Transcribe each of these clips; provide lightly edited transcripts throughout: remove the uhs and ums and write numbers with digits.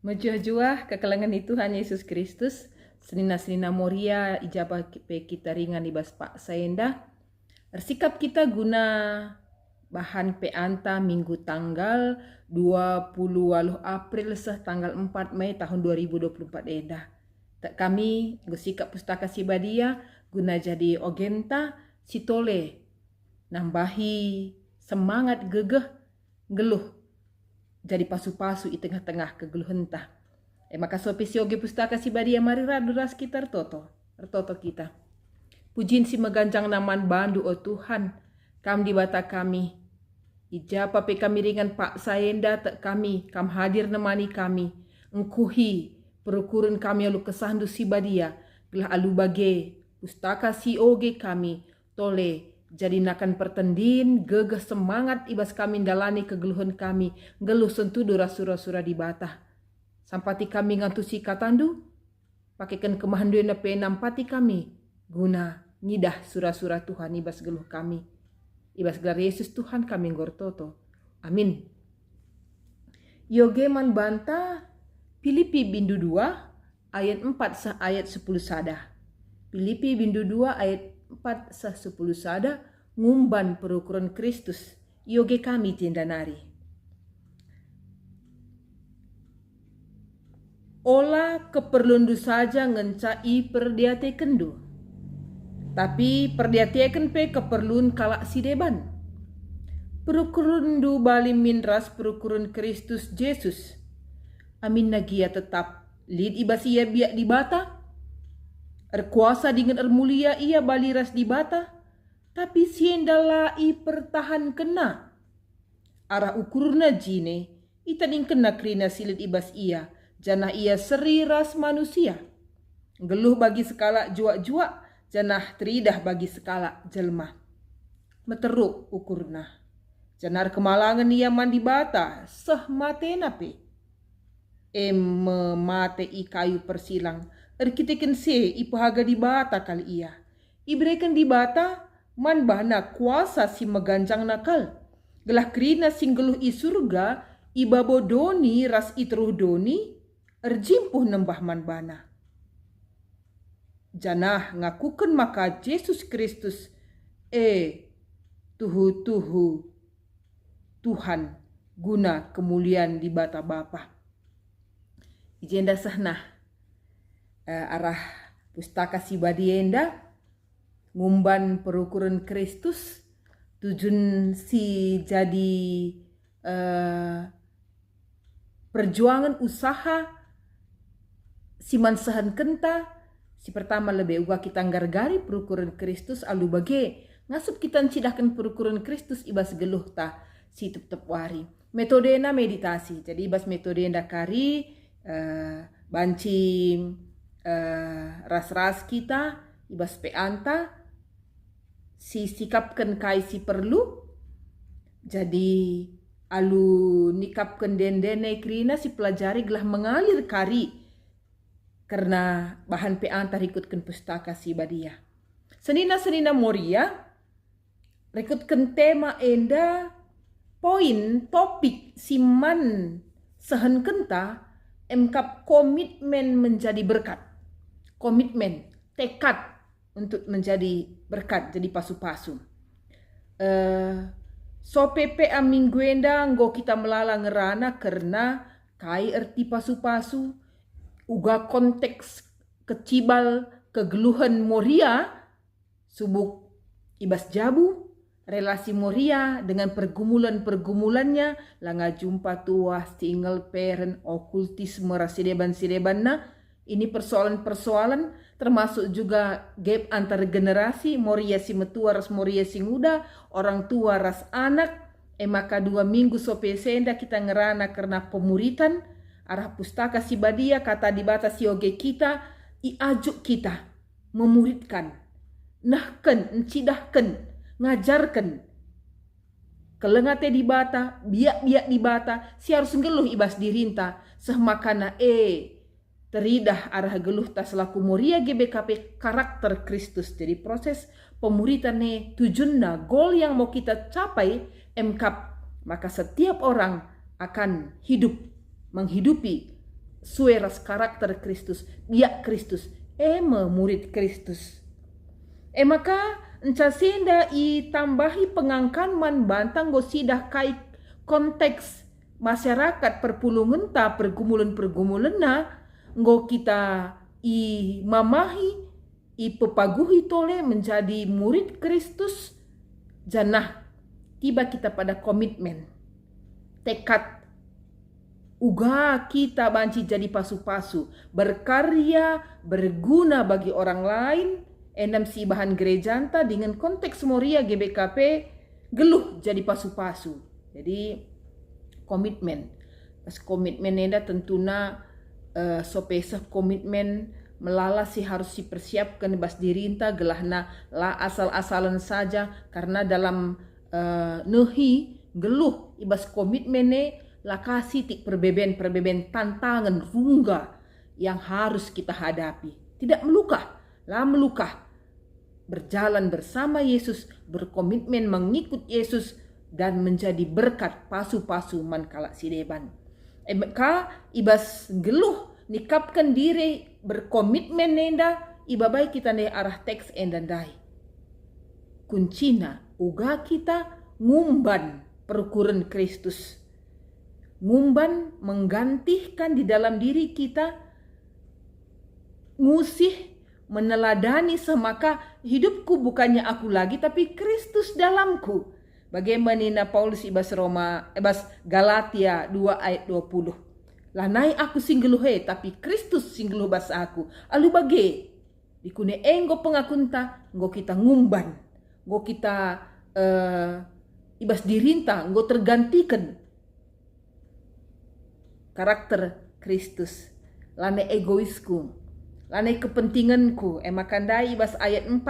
Mejuah-juah kekalangan itu hanya Yesus Kristus. Senina-senina moria ijabah pe kita ringan ibas Pak Saenda. Ersikap kita guna bahan pe anta minggu tanggal 20 April tanggal 4 Mei tahun 2024 eda. Tak kami gusikap pustaka sibadia guna jadi ogenta sitole nambahi semangat gegeh geluh jadi pasu-pasu i tengah-tengah kegeluhentah. Maka sopisi oge pustaka sibadia mari raduras kita ertoto kita. Pujin si meganjang naman bandu o Tuhan, kam di bata kami. Ijapa pe kami ringan Pak Saenda tak kami, kam hadir nemani kami. Engkuhi perukuran kami alu kesandu sibadia, gelah alu bage pustaka si oge kami, tole jadi nakan pertendin gegeh semangat ibas kami dalani kegeluhan kami, geluh sentuh sura-sura di bata. Sampati kami ngantusi katandu, pakaikan kemahanduan pe nampati kami, guna nyidah sura-sura Tuhan ibas geluh kami. Ibas gelar Yesus Tuhan kami ngortoto. Amin. Yogeman banta Filipi bindu 2 ayat 4 sah ayat 10 sada. Filipi bindu 2 ayat 4 sah 10 sada ngumban perukuran Kristus yoge kami tindanari. Ola keperlundu saja ngencai perdiate kendu. Tapi perdiateken pe keperluan kalak sideban. Perukurun du bali minras perukurun Kristus Yesus. Amin nagia tetap lid ibas ia biak di bata. Erkuasa dengan ermulia ia baliras di bata. Tapi siendala i pertahan kena. Arah ukurna jine itaning kena krina silid ibas ia. Janah ia seri ras manusia. Geluh bagi sekala juak-juak. Janah teridah bagi sekala jelma. Meteruk ukurna. Janar kemalangan ia mandi bata. Seh mate nape. Mate i kayu persilang. Erkiteken se i pahaga di bata kali ia. Ibrekan di bata man bahna kuasa si meganjang nakal. Gelah krina sing geluh i surga. I babodoni ras i teruh doni. Erjimpuh nembah man bana. Janah ngakukan maka Yesus Kristus tuhu Tuhan guna kemuliaan di bata Bapa. Ijenda sahnah arah pustaka sibadienda ngumban perukuran Kristus tujun si jadi perjuangan usaha siman sahan kenta. Si pertama lebih uga kita nggargari perukuran Kristus alu bage ngasup kita cidahkan perukuran Kristus ibas geluh ta si tep wari. Metodena meditasi. Jadi ibas metode kari bancing ras-ras kita ibas pe anta si sikapkan kai si perlu. Jadi alu nikapkan dendene krina si pelajari gelah mengalir kari. Karena bahan pe antar ikutkan pustaka si badia. Senina-senina moria rekutkan tema enda poin topik siman sehen kenta emkap komitmen menjadi berkat. Komitmen, tekad untuk menjadi berkat, jadi pasu-pasu. So pepe amingguenda nggo kita melala ngerana karena kai erti pasu-pasu. Uga konteks kecibal kegeluhan moria subuk ibas jabu relasi moria dengan pergumulan-pergumulannya langa jumpa tua single parent okultisme rasideban-sidebanna ini persoalan-persoalan termasuk juga gap antar generasi moria si metua ras moria si muda orang tua ras anak maka 2 minggu sope senda kita ngerana karena pemuritan arah pustaka si badia kata di bata si oge kita iajuk kita memuridkan nahken encidahken ngajarkan kelengate di bata biak-biak di bata si harus ngeluh ibas dirinta sehmakana teridah arah geluh tas laku moria GBKP karakter Kristus. Jadi proses pemuritannya tujuannya goal yang mau kita capai maka setiap orang akan hidup menghidupi sueras karakter Kristus, dia Kristus, murid Kristus. Maka encasenda tambahi pengangkan man bantang gosidah kait konteks masyarakat perpulungan ta pergumulan na nggo kita mamahi pepaguhi tole menjadi murid Kristus janah tiba kita pada komitmen tekad uga kita banci jadi pasu-pasu berkarya berguna bagi orang lain enam si bahan gerejanta dengan konteks Moria GBKP geluh jadi pasu-pasu. Jadi komitmen. Pas komitmen enda tentuna sopesa komitmen melala si harus dipersiapkan bas dirinta gelahna la asal-asalan saja karena dalam nehi geluh ibas komitmene la kasih tik perbeben tantangan rungga yang harus kita hadapi. Tidak melukah berjalan bersama Yesus, berkomitmen mengikut Yesus dan menjadi berkat pasu-pasu mankala sideban. Maka ibas geluh nikapkan diri berkomitmen nenda ibabai kita ne arah teks endandai. Kuncina uga kita ngumban perukuran Kristus. Ngumban menggantikan di dalam diri kita ngusih meneladani semaka hidupku bukannya aku lagi tapi Kristus dalamku. Bagaimana Paulus ibas Galatia 2 ayat 20. Lanai aku singgeluhe tapi Kristus singgeluh bas aku. Alu bage dikune enggo pengakunta nggo kita ngumban. Nggo kita ibas dirinta nggo tergantikan karakter Kristus. Lane egoisku. Lanai kepentinganku, makandai bas ayat 4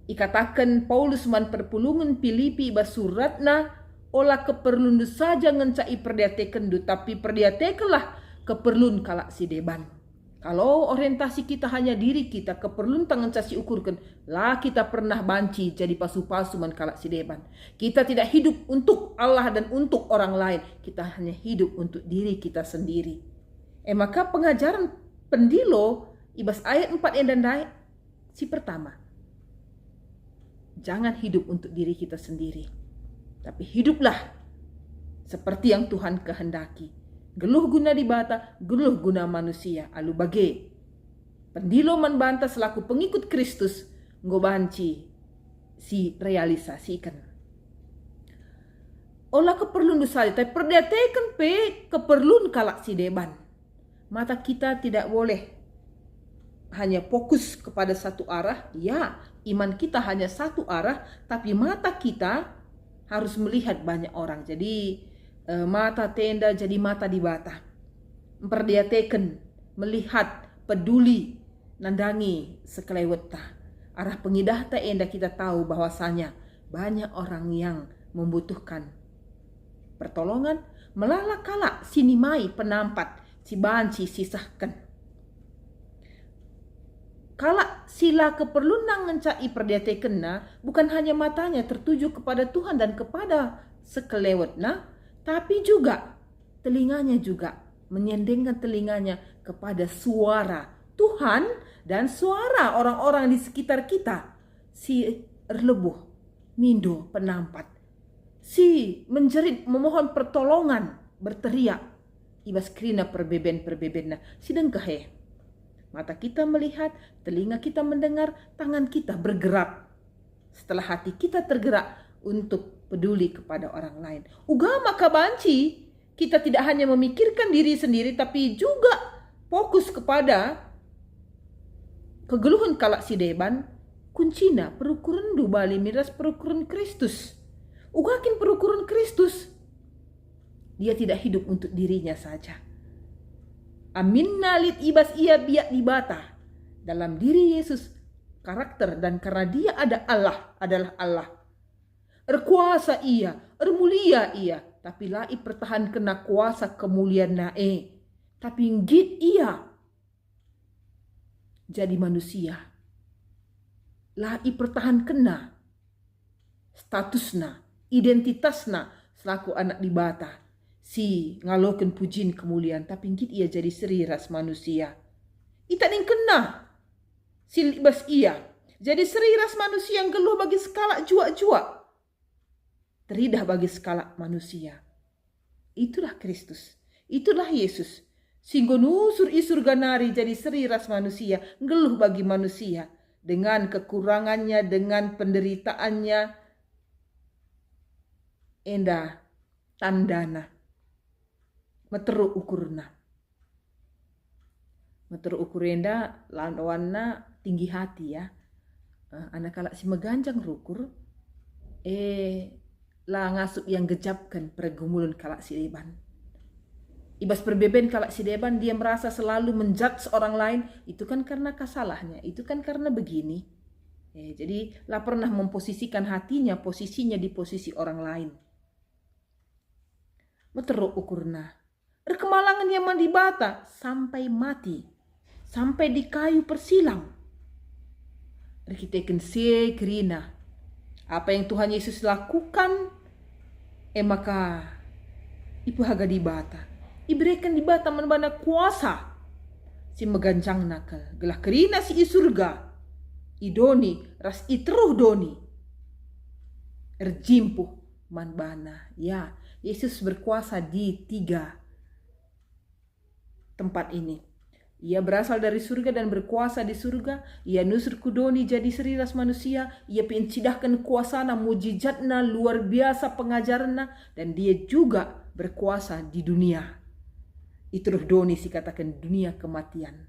ikatakan Paulus man perpulungan Filipi bas suratna olah keperluan saja ngencai perdiatekan du tapi perdiatekanlah keperluan kalak si deban. Kalau orientasi kita hanya diri kita keperluan tangan casi ukurkan lah kita pernah banci jadi pasu-pasu man kalak si deban. Kita tidak hidup untuk Allah dan untuk orang lain, kita hanya hidup untuk diri kita sendiri. Maka pengajaran pendilo ibas ayat 4 endandai si pertama. Jangan hidup untuk diri kita sendiri. Tapi hiduplah seperti yang Tuhan kehendaki. Geluh guna dibata, geluh guna manusia. Alu bage. Pendilo man banta selaku pengikut Kristus ngobanci si realisasikan. Olah keperluan dusali, tapi perdiatekan pe keperluan kalak si deban. Mata kita tidak boleh hanya fokus kepada satu arah, ya iman kita hanya satu arah, tapi mata kita harus melihat banyak orang. Jadi mata tenda jadi mata di bata. Memperdiatekan, melihat, peduli, nandangi sekeleweta. Arah pengidah ta enda kita tahu bahwasanya banyak orang yang membutuhkan pertolongan. Melala kala sinimai penampat, si banci sisahkan. Kala sila keperluan ngencai perdiatekena bukan hanya matanya tertuju kepada Tuhan dan kepada sekelewetna, tapi juga telinganya juga menyendengkan telinganya kepada suara Tuhan dan suara orang-orang di sekitar kita. Si erlebuh, mindo penampat, si menjerit memohon pertolongan, berteriak, ibas krina perbeben-perbebenna, sidang kehe. Mata kita melihat, telinga kita mendengar, tangan kita bergerak. Setelah hati kita tergerak untuk peduli kepada orang lain. Uga maka banci, kita tidak hanya memikirkan diri sendiri, tapi juga fokus kepada kegeluhan kalak si deban. Kuncina perukuran du bali miras perukuran Kristus. Ugakin perukuran Kristus. Dia tidak hidup untuk dirinya saja. Amin nalit ibas ia biak dibata. Dalam diri Yesus karakter dan karena dia adalah Allah. Erkuasa ia, ermulia ia. Tapi lai pertahan kena kuasa kemuliaan nae. Tapi ngit ia jadi manusia. Lai pertahan kena statusna, identitasna selaku anak dibata. si ngaloken pujin kemuliaan, tapi ngit ia jadi seri ras manusia. Ita ning kena si libas ia. Jadi seri ras manusia yang geluh bagi skala jua-jua. Teridah bagi skala manusia. Itulah Kristus. Itulah Yesus. Singgo nusur isur ganari jadi seri ras manusia. Geluh bagi manusia. Dengan kekurangannya, dengan penderitaannya. Endah tandana. Meteru ukurna. Meteru ukurenda lawanna tinggi hati ya. Anak kalak si meganjang rukur. Lah ngasup yang gejapkan pergumulan kalak si deban. Ibas perbeben kalak si deban, dia merasa selalu menjudge orang lain. Itu kan karena kasalahnya. Itu kan karena begini. Jadi lah pernah memposisikan hatinya, posisinya di posisi orang lain. Meteru ukurna. Kemalangan yang mandibata sampai mati. Sampai di kayu persilang. Kita se kerina. Apa yang Tuhan Yesus lakukan, maka ibu haga dibata. Iberikan dibata mana kuasa. Si megancang nakal. Gelah kerina si isurga. Idoni, ras itruh doni. Erjimpuh manbana. Ya, Yesus berkuasa di 3 tempat ini. Ia berasal dari surga dan berkuasa di surga. Ia nusur kudoni jadi seri ras manusia. Ia pencidahkan kuasana, mujizatna, luar biasa pengajaranna. Dan dia juga berkuasa di dunia. Itu roh doni si katakan dunia kematian.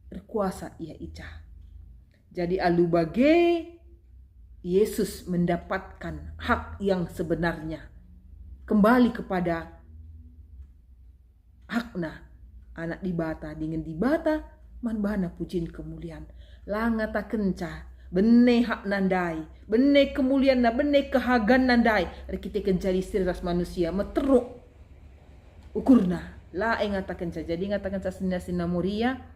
Berkuasa ia ica. Jadi alubage Yesus mendapatkan hak yang sebenarnya. Kembali kepada hakna. Anak dibata, dengan dibata, manbana pujin kemuliaan. Langata kenca, bene hak nandai, bene kemuliaan na, bene kehagan nandai. Kita kencari sirras manusia, meteruk ukurna. La ngata kenca, jadi ngata kenca sina muria.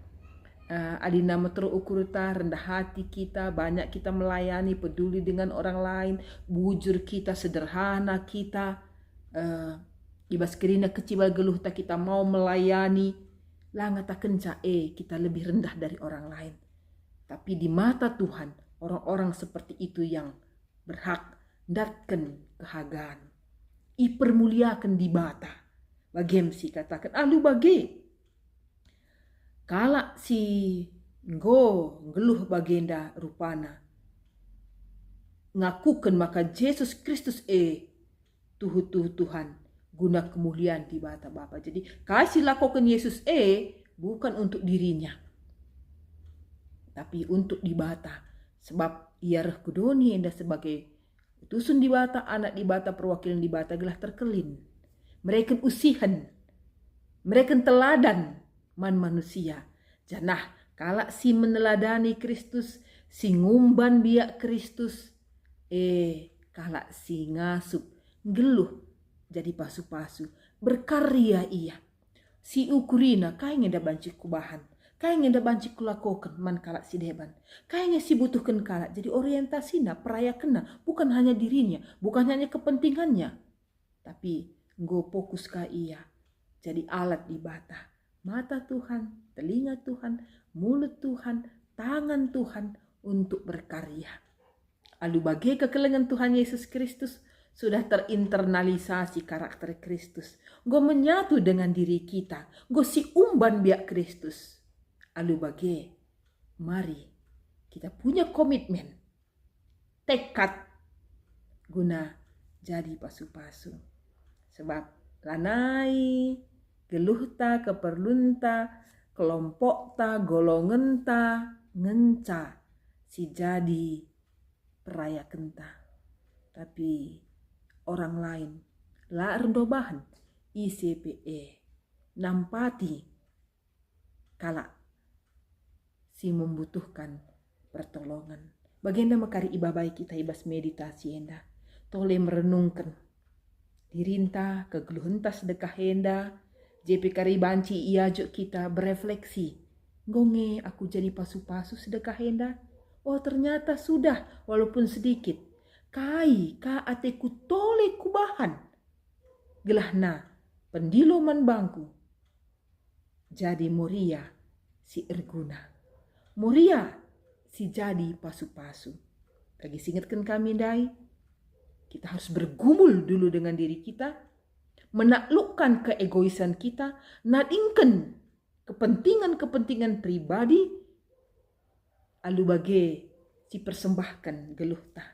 Adina meteruk ukurta, rendah hati kita, banyak kita melayani, peduli dengan orang lain, bujur kita, sederhana kita. Ibas kerina kecil geluh tak kita mau melayani. Langata kenca kita lebih rendah dari orang lain. Tapi di mata Tuhan, orang-orang seperti itu yang berhak datkan kehagaan. Ipermuliakan di bata. Bagemsi katakan, alu bage. Kala si geluh bagenda rupana. Ngakukan maka Yesus Kristus tuhu Tuhan. Guna kemuliaan di bata Bapa. Jadi kasih lakukan Yesus bukan untuk dirinya. Tapi untuk di bata. Sebab ia reh kudoni enda sebagai utusan di bata, anak di bata, perwakilan di bata gelah terkelin. Mereka usihan. Mereka teladan man manusia. Janah kalak si meneladani Kristus, si ngumban biak Kristus, kalak si ngasup geluh jadi pasu-pasu, berkarya ia. Si ukurina kayaknya ada banci kubahan, kayaknya ada banci kulakokan man kalak si deban. Kayaknya si butuhkan kalak jadi orientasina, perayakena, bukan hanya dirinya, bukan hanya kepentingannya. Tapi nggo fokus ka ia, jadi alat di bata. Mata Tuhan, telinga Tuhan, mulut Tuhan, tangan Tuhan untuk berkarya. Alu bagai kekelengan Tuhan Yesus Kristus, sudah terinternalisasi karakter Kristus. Go menyatu dengan diri kita. Go si umban biak Kristus. Alu bage, mari kita punya komitmen. Tekad guna jadi pasu-pasu. Sebab lanai, geluhta, keperlunta, kelompokta, golongenta, ngenca si jadi peraya kenta. Tapi orang lain la rendobahan ICPE nampati kala si membutuhkan pertolongan. Bagenda makari ibabai kita ibas meditasi enda. Tole merenungkan dirinta kegeluhenta sedekah enda. JP kari banci iajuk kita berefleksi. Gonge aku jadi pasu-pasu sedekah enda. Oh ternyata sudah walaupun sedikit. Kai ka ateku tole kubahan. Gelahna pendilo man bangku. Jadi Moria si erguna. Moria si jadi pasu-pasu. Lagi singetkan kami dai, kita harus bergumul dulu dengan diri kita, menaklukkan keegoisan kita, nadingkan kepentingan-kepentingan pribadi, alu bage si persembahkan geluh ta.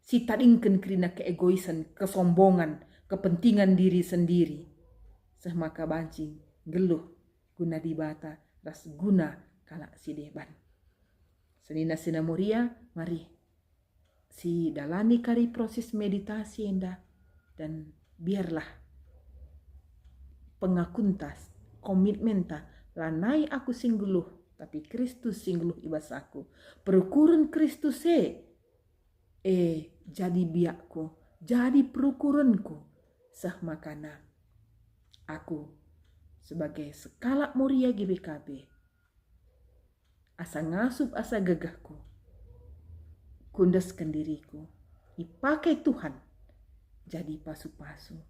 Si tadingkan kerina keegoisan, kesombongan, kepentingan diri sendiri. Semaka bancing geluh guna dibata ras guna kalak si deban. Senina sina Moria, mari si dalami kari proses meditasi enda, dan biarlah pengakuntas komitmen ta lanai aku sing geluh tapi Kristus sing geluh ibas aku. Perukuran Kristus jadi biakku, jadi perukuranku. Sah makana aku sebagai sekalak Moria GBKB asa ngasup asa gagahku, kundaskan diriku, dipakai Tuhan jadi pasu-pasu.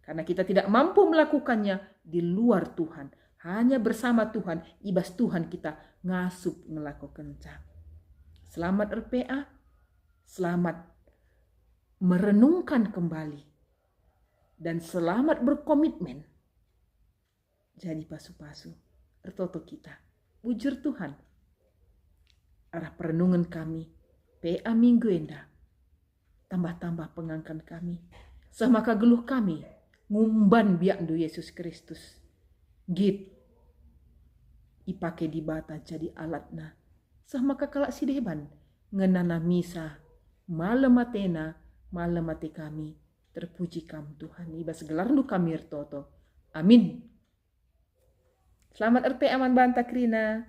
Karena kita tidak mampu melakukannya di luar Tuhan, hanya bersama Tuhan, ibas Tuhan kita ngasup ngelakukan kencang. Selamat RPA, selamat merenungkan kembali, dan selamat berkomitmen jadi pasu-pasu. Ertoto kita, bujur Tuhan. Arah perenungan kami, PA minggu enda, tambah-tambah pengangkan kami. Semaka geluh kami, ngumban biak do Yesus Kristus. Git, ipake di bata jadi alatna. Semaka kalak si deban, ngenana misa, malam matena, malam mate kami. Terpuji kam Tuhan, ibas gelar nu kami ertoto. Amin. Selamat RP aman banta Krina.